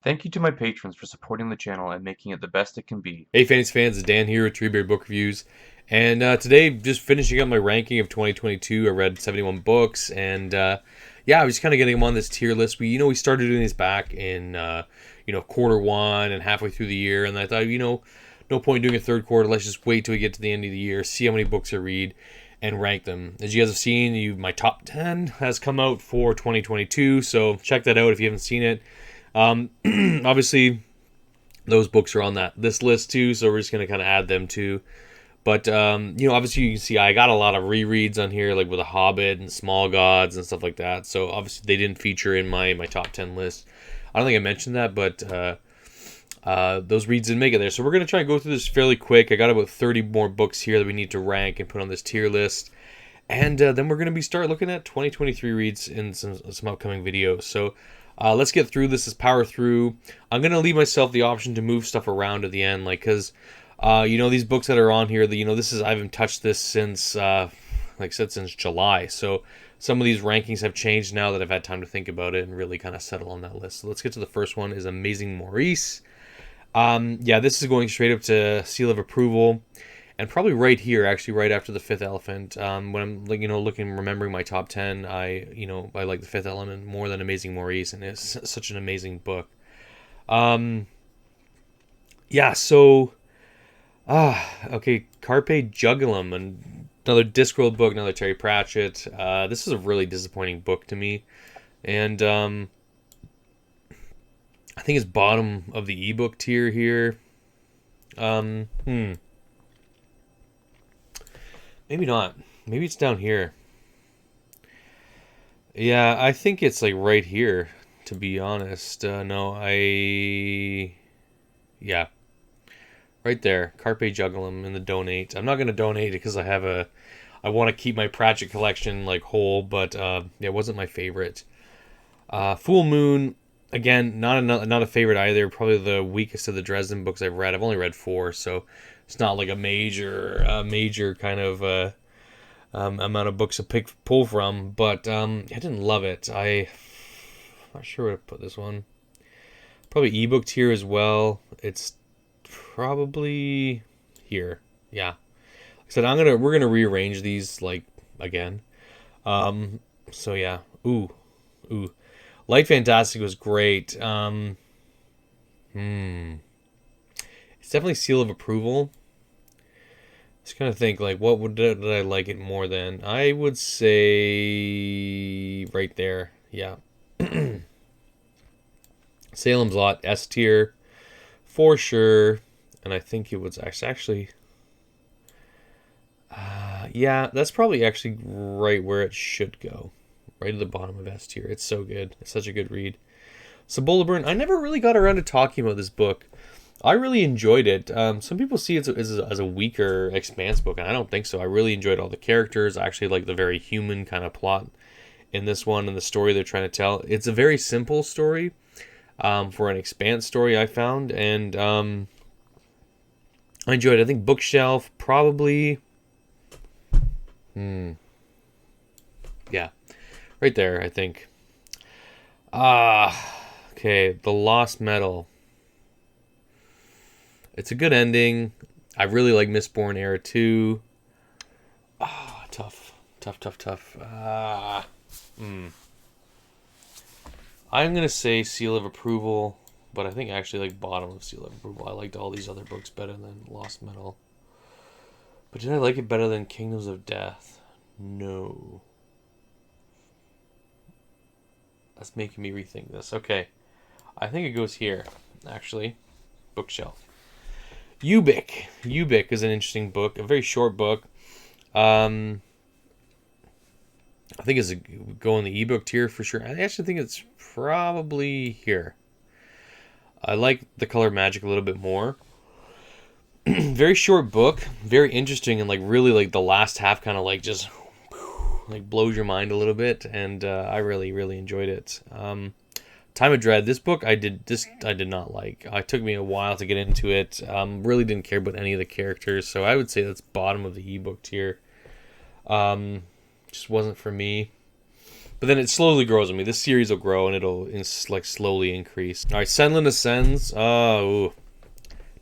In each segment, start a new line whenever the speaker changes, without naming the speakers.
Thank you to my patrons for supporting the channel and making it the best it can be.
Hey, fantasy fans, it's Dan here with Treebeard Book Reviews. And today, just finishing up my ranking of 2022. I read 71 books, and yeah, I was kind of getting them on this tier list. We started doing these back in, quarter one and halfway through the year. And I thought, no point doing a third quarter. Let's just wait till we get to the end of the year, see how many books I read, and rank them. As you guys have seen, my top 10 has come out for 2022. So check that out if you haven't seen it. Obviously, those books are on this list too, so we're just gonna kind of add them too. But obviously you can see I got a lot of rereads on here, like with The Hobbit and Small Gods and stuff like that. So obviously they didn't feature in my top 10 list. I don't think I mentioned that, but those reads didn't make it there. So we're gonna try and go through this fairly quick. I got about 30 more books here that we need to rank and put on this tier list. And then we're going to start looking at 2023 reads in some upcoming videos. So let's get through this. Let's power through. I'm going to leave myself the option to move stuff around at the end, because these books that are on here, I haven't touched this since, like I said, since July. So some of these rankings have changed now that I've had time to think about it and really kind of settle on that list. So let's get to the first one. Is Amazing Maurice. This is going straight up to seal of approval. And probably right here, actually, right after The Fifth Elephant. When I'm remembering my top 10, I like The Fifth Element more than Amazing Maurice, and it's such an amazing book. Okay, Carpe Jugulum, and another Discworld book, another Terry Pratchett. This is a really disappointing book to me, and I think it's bottom of the ebook tier here. Maybe not. Maybe it's down here. Yeah, I think it's like right here, to be honest. Yeah. Right there. Carpe Jugulum in the donate. I'm not going to donate it because I want to keep my Pratchett collection like whole, but it wasn't my favorite. Full Moon, again, not a favorite either. Probably the weakest of the Dresden books I've read. I've only read 4, so it's not like a major kind of amount of books to pull from. But I didn't love it. I'm not sure where to put this one. Probably ebook tier as well. It's probably here. Yeah. Like I said, we're gonna rearrange these like again. So yeah. Ooh. Light Fantastic was great. It's definitely seal of approval. Just kind of think like did I like it more than? I would say right there. Yeah. Salem's Lot S tier for sure, and I think it was actually that's probably actually right where it should go. Right at the bottom of S tier. It's so good. It's such a good read. Cibola Burn. I never really got around to talking about this book. I really enjoyed it. Some people see it as a weaker Expanse book, and I don't think so. I really enjoyed all the characters. I actually like the very human kind of plot in this one and the story they're trying to tell. It's a very simple story for an Expanse story, I found, and I enjoyed it. I think Bookshelf probably... Yeah. Right there, I think. Okay, The Lost Metal. It's a good ending. I really like Mistborn Era 2. Tough. I'm going to say Seal of Approval, but I think actually like bottom of Seal of Approval. I liked all these other books better than Lost Metal. But did I like it better than Kingdoms of Death? No. That's making me rethink this. Okay. I think it goes here, actually. Bookshelf. Ubik. Ubik is an interesting book. A very short book. I think it's go in the ebook tier for sure. I actually think it's probably here. I like the color magic a little bit more. Very short book. Very interesting, and like really like the last half kind of like just like blows your mind a little bit, and I really enjoyed it. Time of Dread. This book I did not like. It took me a while to get into it. Really didn't care about any of the characters, so I would say that's bottom of the ebook tier. Just wasn't for me. But then it slowly grows on me. This series will grow and it'll like slowly increase. All right, Senlin Ascends. Oh,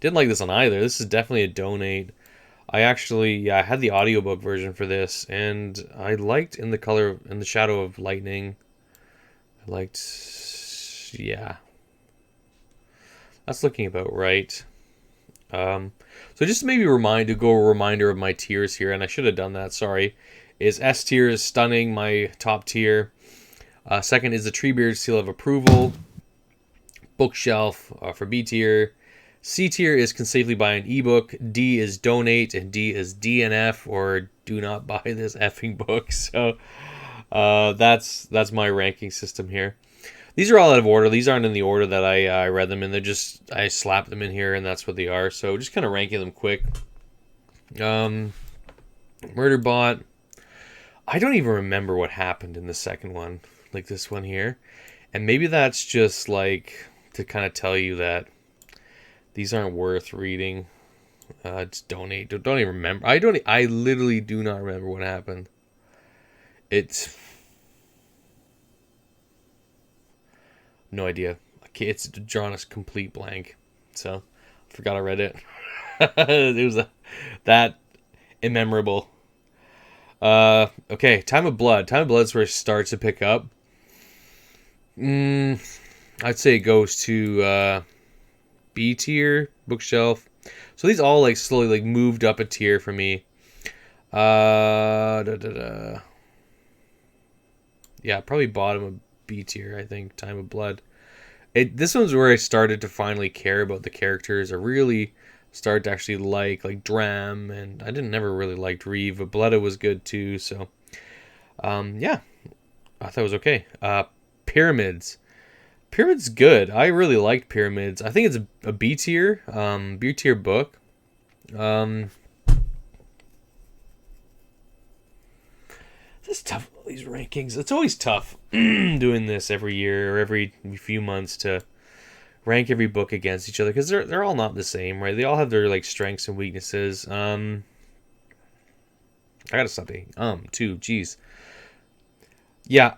didn't like this one either. This is definitely a donate. I actually, yeah, I had the audiobook version for this, and I liked In the Shadow of Lightning. I liked, yeah. That's looking about right. So just to maybe a reminder of my tiers here, and I should have done that, sorry, is S tier is Stunning, my top tier. Second is the Treebeard Seal of Approval. Bookshelf for B tier. C tier is Can Safely Buy an Ebook. D is Donate, and D is DNF, or Do Not Buy This Effing Book. So that's my ranking system here. These are all out of order. These aren't in the order that I read them in. They're just, I slapped them in here, and that's what they are. So just kind of ranking them quick. Murderbot. I don't even remember what happened in the second one, like this one here. And maybe that's just like to kind of tell you that these aren't worth reading. Just donate. Don't even remember. I literally do not remember what happened. It's no idea. Okay, it's drawn a complete blank. So I forgot I read it. It was that immemorable. Okay, Time of Blood. Time of Blood is where it starts to pick up. I'd say it goes to B tier, Bookshelf. So these all like slowly like moved up a tier for me. Yeah, probably bottom of B tier, I think, Time of Blood. This one's where I started to finally care about the characters. I really started to actually like Dram, and I never really liked Reeve, but Blooded was good too, so yeah, I thought it was okay. Pyramids. Pyramids good. I really liked Pyramids. I think it's a B tier, B tier book. It's tough, these rankings. It's always tough doing this every year or every few months to rank every book against each other, because they're all not the same, right? They all have their like strengths and weaknesses. I gotta stop being too. Jeez. Yeah,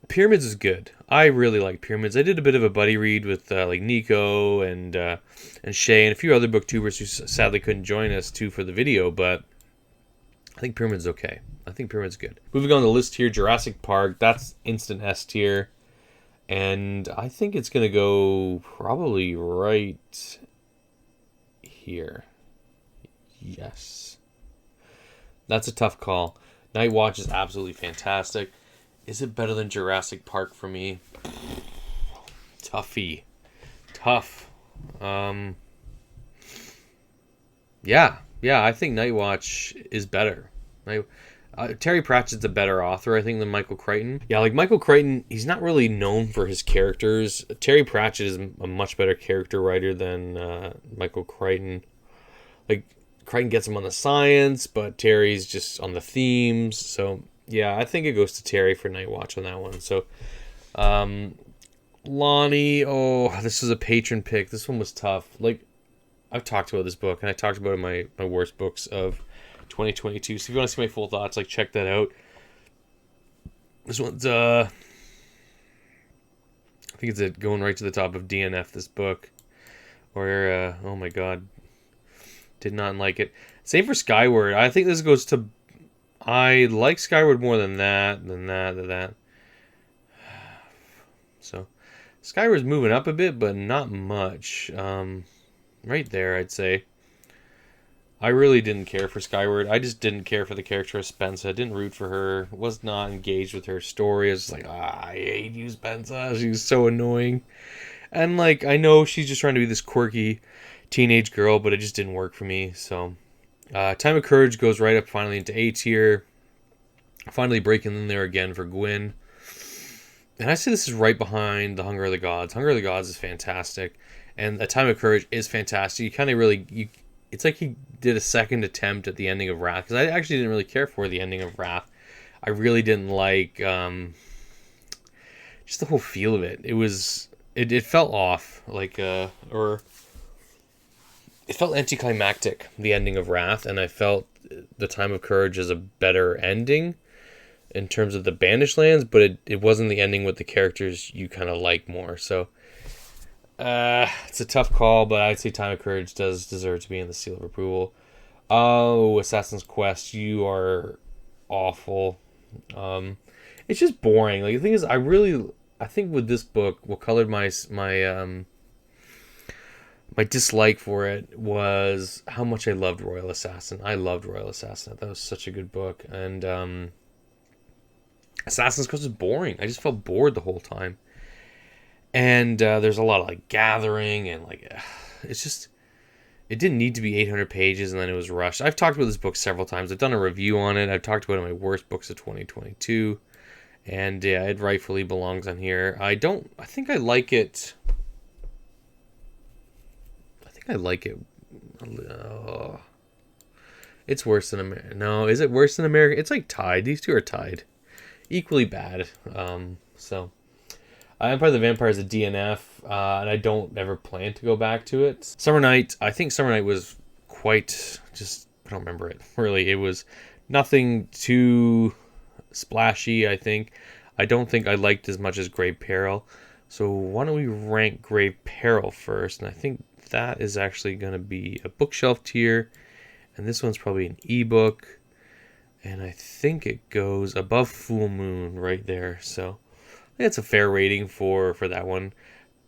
Pyramids is good. I really like Pyramids. I did a bit of a buddy read with like Nico and Shay and a few other booktubers who sadly couldn't join us too for the video, but I think Pyramids is okay. I think Pyramids good. Moving on the list here, Jurassic Park. That's instant S tier. And I think it's going to go probably right here. Yes. That's a tough call. Night Watch is absolutely fantastic. Is it better than Jurassic Park for me? Tough. Yeah, I think Night Watch is better. Terry Pratchett's a better author, I think, than Michael Crichton. Yeah, like Michael Crichton, he's not really known for his characters. Terry Pratchett is a much better character writer than Michael Crichton. Like, Crichton gets him on the science, but Terry's just on the themes. So, yeah, I think it goes to Terry for Night Watch on that one. So, Lonnie, this is a patron pick. This one was tough. Like, I've talked about this book, and I talked about it in my worst books of 2022. So if you want to see my full thoughts, like, check that out. This one's I think it's going right to the top of DNF, this book. Or oh my god, did not like it. Same for Skyward. I think this goes to, I like Skyward more than that. So Skyward's moving up a bit, but not much. Right there, I'd say. I really didn't care for Skyward. I just didn't care for the character of Spensa. I didn't root for her. Was not engaged with her story. I was like, I hate you, Spensa. She's so annoying. And, like, I know she's just trying to be this quirky teenage girl, but it just didn't work for me. So, Time of Courage goes right up finally into A tier. Finally breaking in there again for Gwyn. And I say this is right behind The Hunger of the Gods. Hunger of the Gods is fantastic. And A Time of Courage is fantastic. You kind of really... It's like he did a second attempt at the ending of Wrath, because I actually didn't really care for the ending of Wrath. I really didn't like just the whole feel of it. It felt off, like or it felt anticlimactic, the ending of Wrath, and I felt The Time of Courage is a better ending. in terms of the Banished Lands, but it wasn't the ending with the characters you kind of like more. So it's a tough call, but I'd say Time of Courage does deserve to be in the seal of approval. Oh, Assassin's Quest, you are awful. It's just boring. Like the thing is, I think with this book, what colored my dislike for it was how much I loved Royal Assassin. I loved Royal Assassin. That was such a good book, and Assassin's Quest was boring. I just felt bored the whole time. And there's a lot of like gathering and like it's just it didn't need to be 800 pages and then it was rushed. I've talked about this book several times. I've done a review on it. I've talked about it in my worst books of 2022, and yeah, it rightfully belongs on here. I think I like it. It's worse than America. No, is it worse than America? It's like tied. These two are tied, equally bad. So Empire of the Vampire is a DNF, and I don't ever plan to go back to it. Summer Night, I think Summer Night was quite just, I don't remember it, really. It was nothing too splashy, I think. I don't think I liked as much as Grave Peril. So why don't we rank Grave Peril first? And I think that is actually going to be a bookshelf tier, and this one's probably an ebook. And I think it goes above Full Moon right there, so it's a fair rating for that one.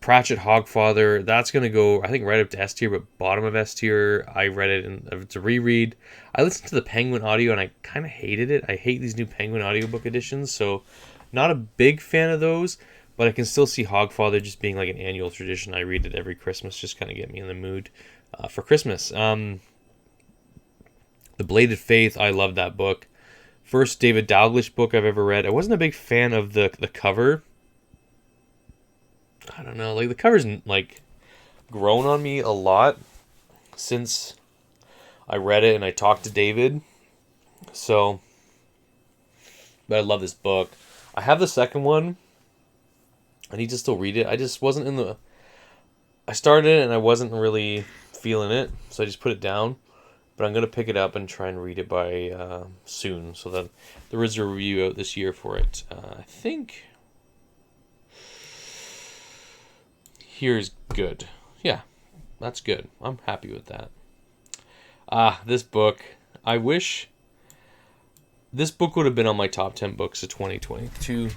Pratchett Hogfather, that's going to go, I think, right up to S tier, but bottom of S tier. I read it, and it's a reread. I listened to the Penguin audio, and I kind of hated it. I hate these new Penguin audiobook editions, so not a big fan of those, but I can still see Hogfather just being like an annual tradition. I read it every Christmas, just kind of get me in the mood for Christmas. The Bladed Faith, I love that book. First David Dalglish book I've ever read. I wasn't a big fan of the cover. I don't know, like the cover's like grown on me a lot since I read it and I talked to David. So, but I love this book. I have the second one. I need to still read it. I just wasn't in the. I started it and I wasn't really feeling it, so I just put it down. But I'm going to pick it up and try and read it by soon. So that there is a review out this year for it. I think here's good. Yeah, that's good. I'm happy with that. This book. I wish this book would have been on my top 10 books of 2022.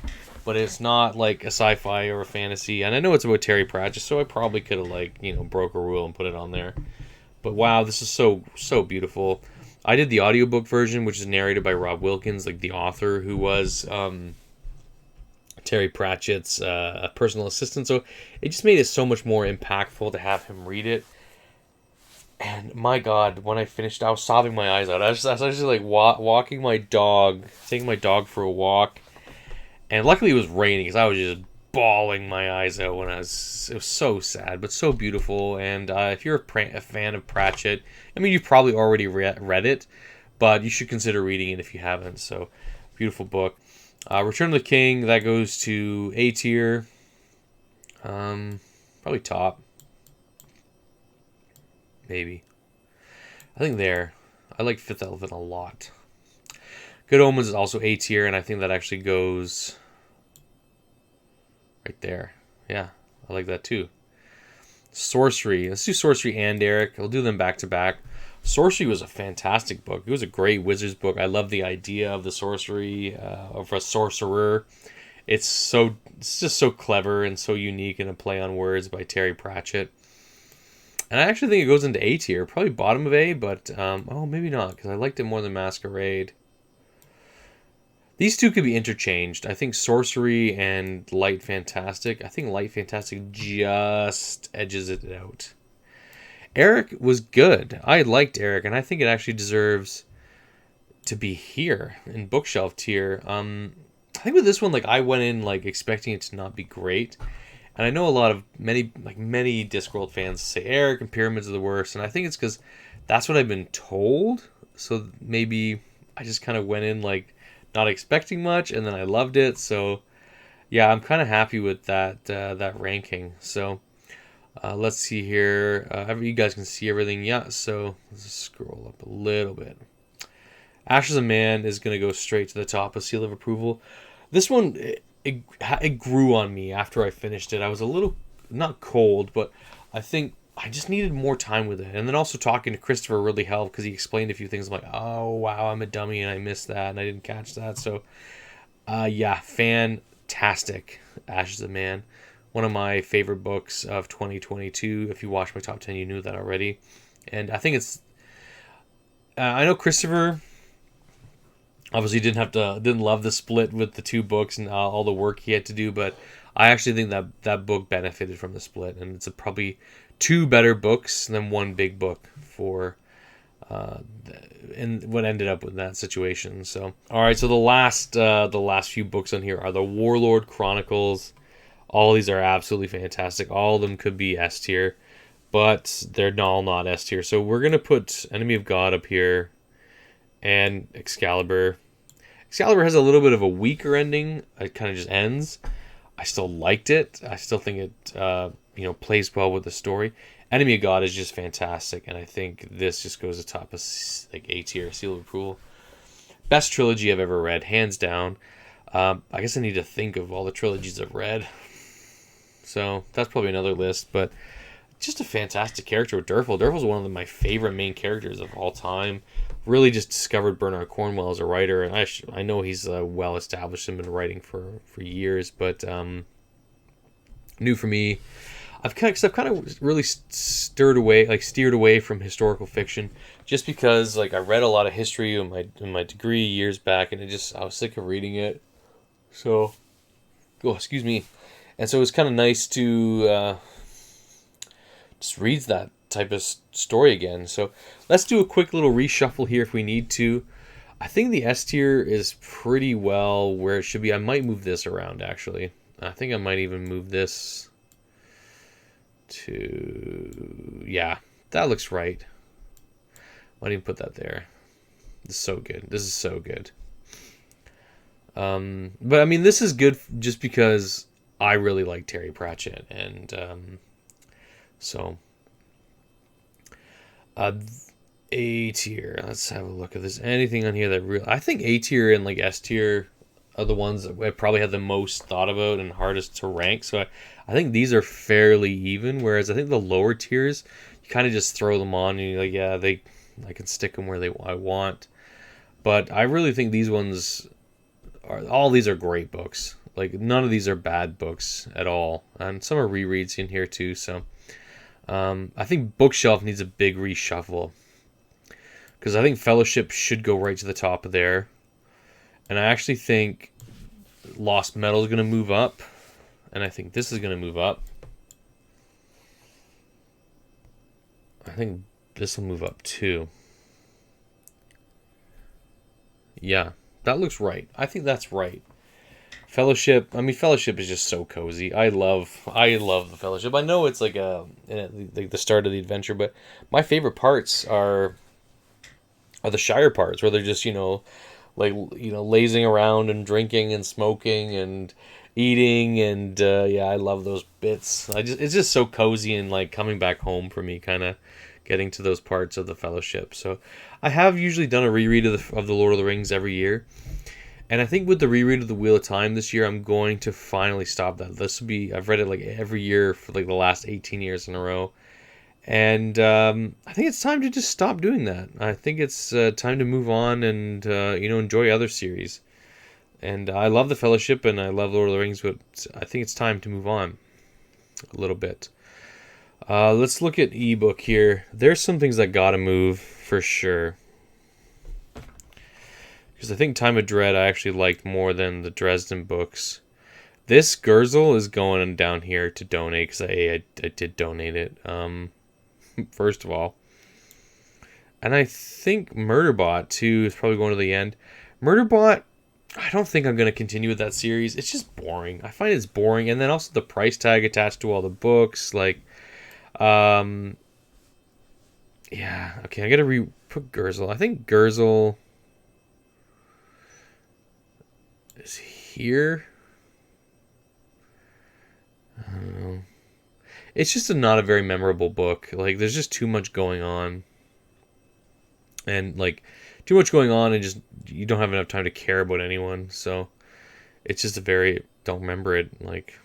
But it's not like a sci-fi or a fantasy. And I know it's about Terry Pratchett, so I probably could have broke a rule and put it on there. But wow, this is so beautiful. I did the audiobook version, which is narrated by Rob Wilkins, like the author who was Terry Pratchett's personal assistant. So it just made it so much more impactful to have him read it. And my God, when I finished, I was sobbing my eyes out. I was just like walking my dog, taking my dog for a walk. And luckily it was raining because I was just bawling my eyes out when it was so sad, but so beautiful. And if you're a fan of Pratchett, I mean, you've probably already read it, but you should consider reading it if you haven't. So, beautiful book. Return of the King, that goes to A tier. Probably top. Maybe. I think there. I like Fifth Elephant a lot. Good Omens is also A tier, and I think that actually goes right there. Yeah, I like that too. Sorcery. Let's do Sorcery and Eric. We'll do them back to back. Sorcery was a fantastic book. It was a great wizard's book. I love the idea of the sorcery of a sorcerer. It's just so clever and so unique in a play on words by Terry Pratchett. And I actually think it goes into A tier, probably bottom of A, but maybe not because I liked it more than Masquerade. These two could be interchanged. I think Sorcery and Light Fantastic. I think Light Fantastic just edges it out. Eric was good. I liked Eric, and I think it actually deserves to be here in bookshelf tier. I think with this one, I went in expecting it to not be great, and I know many Discworld fans say Eric and Pyramids are the worst, and I think it's because that's what I've been told. So maybe I just kind of went in not expecting much, and then I loved it. So yeah, I'm kind of happy with that ranking. So let's see here. You guys can see everything. Yeah, so let's just scroll up a little bit. Ashes of Man is going to go straight to the top of seal of approval. This one, it grew on me after I finished it. I was a little, not cold, but I think I just needed more time with it. And then also talking to Christopher really helped because he explained a few things. I'm like, oh, wow, I'm a dummy and I missed that and I didn't catch that. So, yeah, fantastic. Ashes of Man. One of my favorite books of 2022. If you watched my top 10, you knew that already. And I think it's, I know Christopher obviously didn't love the split with the two books and all the work he had to do, but I actually think that book benefited from the split, and it's probably two better books than one big book for and what ended up with that situation. So all right, so the last few books on here are the Warlord Chronicles. All these are absolutely fantastic. All of them could be S tier, but they're all not S tier. So we're gonna put Enemy of God up here and Excalibur. Excalibur has a little bit of a weaker ending. It kind of just ends. I still liked it. I still think it plays well with the story. Enemy of God is just fantastic, and I think this just goes to top of like A tier, seal of approval. Best trilogy I've ever read, hands down. I guess I need to think of all the trilogies I've read. So that's probably another list, but just a fantastic character with Durfel. Durfel's one of my favorite main characters of all time. Really just discovered Bernard Cornwell as a writer, and I know he's well established and been writing for years, but new for me. I've kind of really steered away from historical fiction, just because like I read a lot of history in my degree years back, and I was sick of reading it. So, excuse me, and so it was kind of nice to just read that type of story again. So let's do a quick little reshuffle here if we need to. I think the S tier is pretty well where it should be. I might move this around, actually. I think I might even move this to... Yeah, that looks right. Might even put that there. This is so good. This is so good. But, I mean, this is good just because I really like Terry Pratchett. And so... A tier. Let's have a look. If there's anything on here that I think A tier and like S tier are the ones that I probably have the most thought about and hardest to rank. So I think these are fairly even. Whereas I think the lower tiers, you kind of just throw them on and you're like, yeah, I can stick them where I want. But I really think these ones all these are great books. Like none of these are bad books at all. And some are rereads in here too. So. I think Bookshelf needs a big reshuffle because I think Fellowship should go right to the top of there, and I actually think Lost Metal is going to move up, and I think this is going to move up. I think this will move up too. Yeah, that looks right. I think that's right. Fellowship. I mean, Fellowship is just so cozy. I love the Fellowship. I know it's like the start of the adventure, but my favorite parts are the Shire parts where they're just lazing around and drinking and smoking and eating and yeah, I love those bits. It's just so cozy and like coming back home for me, kind of getting to those parts of the Fellowship. So I have usually done a reread of the Lord of the Rings every year. And I think with the reread of the Wheel of Time this year, I'm going to finally stop that. I've read it like every year for like the last 18 years in a row. And I think it's time to just stop doing that. I think it's time to move on and, enjoy other series. And I love The Fellowship and I love Lord of the Rings, but I think it's time to move on a little bit. Let's look at ebook here. There's some things that gotta move for sure. Because I think Time of Dread I actually liked more than the Dresden books. This Gurzel is going down here to donate because I did donate it. First of all. And I think Murderbot too is probably going to the end. Murderbot, I don't think I'm going to continue with that series. It's just boring. I find it's boring. And then also the price tag attached to all the books. Like, yeah. Okay, I got to put Gurzel. I think Gurzel is here. I don't know. It's just not a very memorable book. Like, there's just too much going on. and like too much going on, and just you don't have enough time to care about anyone. So it's just a very don't remember it. Like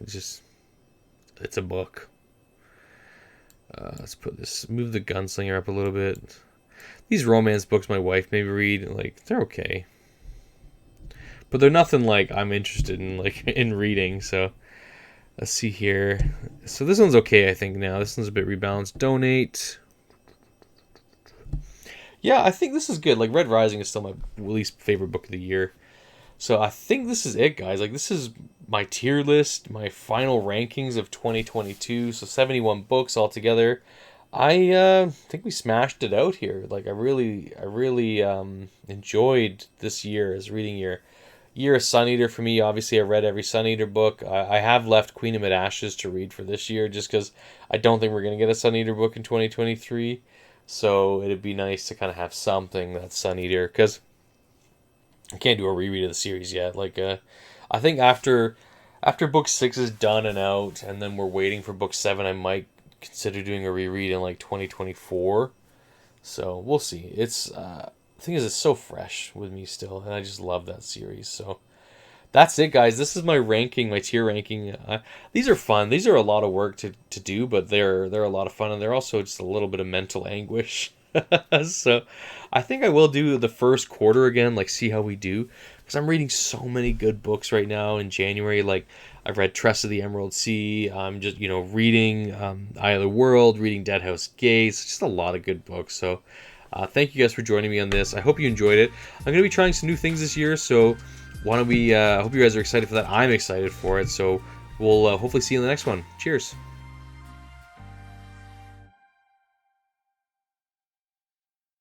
it's a book. Let's move the gunslinger up a little bit. These romance books my wife maybe read, like they're okay, but they're nothing like I'm interested in like in reading. So let's see here. So this one's okay, I think. Now this one's a bit rebalanced. Donate. Yeah, I think this is good. Like Red Rising is still my least favorite book of the year. So I think this is it, guys. Like, this is my tier list, my final rankings of 2022. So 71 books altogether. I think we smashed it out here. Like, I really enjoyed this year as reading year. Year of Sun Eater for me. Obviously, I read every Sun Eater book. I have left Queen of Mid Ashes to read for this year, just because I don't think we're gonna get a Sun Eater book in 2023. So it'd be nice to kind of have something that's Sun Eater, because I can't do a reread of the series yet. Like, I think after book 6 is done and out, and then we're waiting for book 7, I might consider doing a reread in like 2024. So we'll see. It's the thing is, it's so fresh with me still, and I just love that series. So that's it, guys. This is my ranking, my tier ranking. These are fun. These are a lot of work to do, but they're a lot of fun, and they're also just a little bit of mental anguish. So I think I will do the first quarter again, like see how we do, because I'm reading so many good books right now in January. Like, I've read Tress of the Emerald Sea. I'm just reading Eye of the World, reading Dead House Gates. Just a lot of good books. So thank you guys for joining me on this. I hope you enjoyed it. I'm gonna be trying some new things this year, so why don't we I hope you guys are excited for that. I'm excited for it. So we'll hopefully see you in the next one. Cheers.